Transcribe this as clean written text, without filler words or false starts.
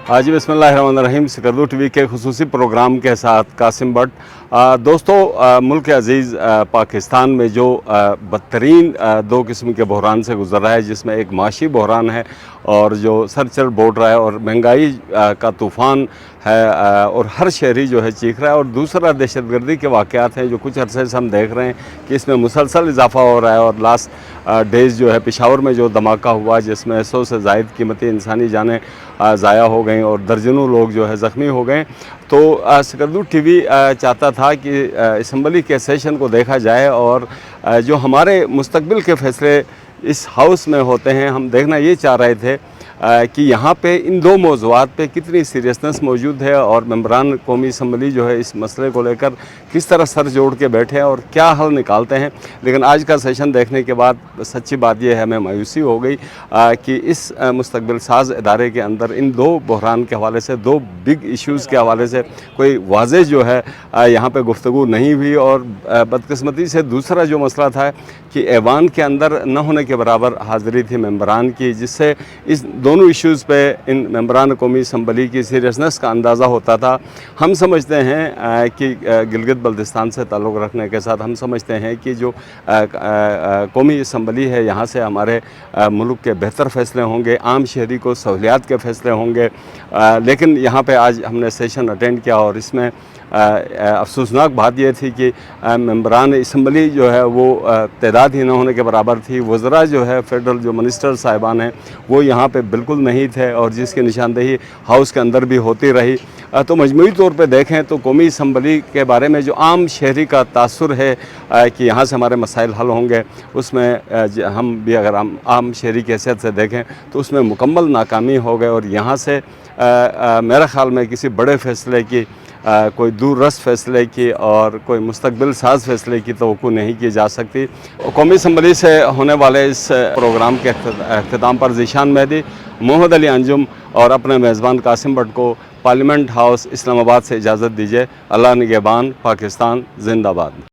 जी बिस्मिल्लाहिर्रहमानिर्रहीम। सिकरदू टीवी के खुसूसी प्रोग्राम के साथ कासिम बट। दोस्तों, मुल्क अज़ीज़ पाकिस्तान में जो बदतरीन दो किस्म के बहरान से गुज़र रहा है, जिसमें एक माशी बहरान है और जो सर चढ़ बोल रहा है और महंगाई का तूफ़ान है और हर शहरी जो है चीख रहा है, और दूसरा दहशतगर्दी के वाक़यात हैं जो कुछ अरसे से हम देख रहे हैं कि इसमें मुसलसल इजाफ़ा हो रहा है। और लास्ट डेज़ जो है पेशावर में जो धमाका हुआ जिसमें 100 से ज़ायद कीमती इंसानी जानें ज़ाया हो गई और दर्जनों लोग जो है ज़ख्मी हो गए। तो सिकरदू टीवी चाहता था कि असम्बली के सेशन को देखा जाए और जो हमारे मुस्तकबिल के फ़ैसले इस हाउस में होते हैं, हम देखना ये चाह रहे थे कि यहाँ पे इन दो मौज़ूआत पे कितनी सीरियसनेस मौजूद है और मेंबरान कौमी असम्बली जो है इस मसले को लेकर किस तरह सर जोड़ के बैठे हैं और क्या हल निकालते हैं। लेकिन आज का सेशन देखने के बाद सच्ची बात यह है, हमें मायूसी हो गई कि इस मुस्तकबिल साज इदारे के अंदर इन दो बहरान के हवाले से, दो बिग इश्यूज़ के हवाले से कोई वाज़ेह जो है यहाँ पे गुफ्तगू नहीं हुई। और बदकिस्मती से दूसरा जो मसला था कि ऐवान के अंदर न होने के बराबर हाज़िरी थी मेंबरान की, जिससे इस दोनों इश्यूज़ पे इन मेंबरान कौमी असम्बली की सीरियसनेस का अंदाज़ा होता था। हम समझते हैं कि गिलगित बल्तिस्तान से ताल्लुक़ रखने के साथ हम समझते हैं कि जो कौमी असम्बली है, यहाँ से हमारे मुल्क के बेहतर फ़ैसले होंगे, आम शहरी को सहूलियात के फ़ैसले होंगे। लेकिन यहाँ पे आज हमने सेशन अटेंड किया और इसमें अफसोसनाक बात यह थी कि मेंबरान असम्बली जो है वो तादाद ही न होने के बराबर थी। वज़रा जो है फेडरल जो मिनिस्टर साहिबान हैं वो यहाँ पे बिल्कुल नहीं थे और जिसकी निशानदेही हाउस के अंदर भी होती रही। तो मजमूई तौर पे देखें तो कौमी असम्बली के बारे में जो आम शहरी का तासुर है कि यहाँ से हमारे मसाइल हल होंगे, उसमें हम भी अगर आम शहरी की हैसियत से देखें तो उसमें मुकम्मल नाकामी हो गए। और यहाँ से मेरा ख़्याल में किसी बड़े फ़ैसले की, कोई दूर रस फ़ैसले की और कोई मुस्तकबिल साज फ़ैसले की तवक्कुओ नहीं की जा सकती। कौमी असम्बली से होने वाले इस प्रोग्राम के अख्ताम पर ज़ीशान मेहदी, मोहम्मद अली अंजुम और अपने मेज़बान कासिम बट को पार्लियामेंट हाउस इस्लामाबाद से इजाज़त दीजिए। अल्लाह निगहबान, पाकिस्तान ज़िंदाबाद।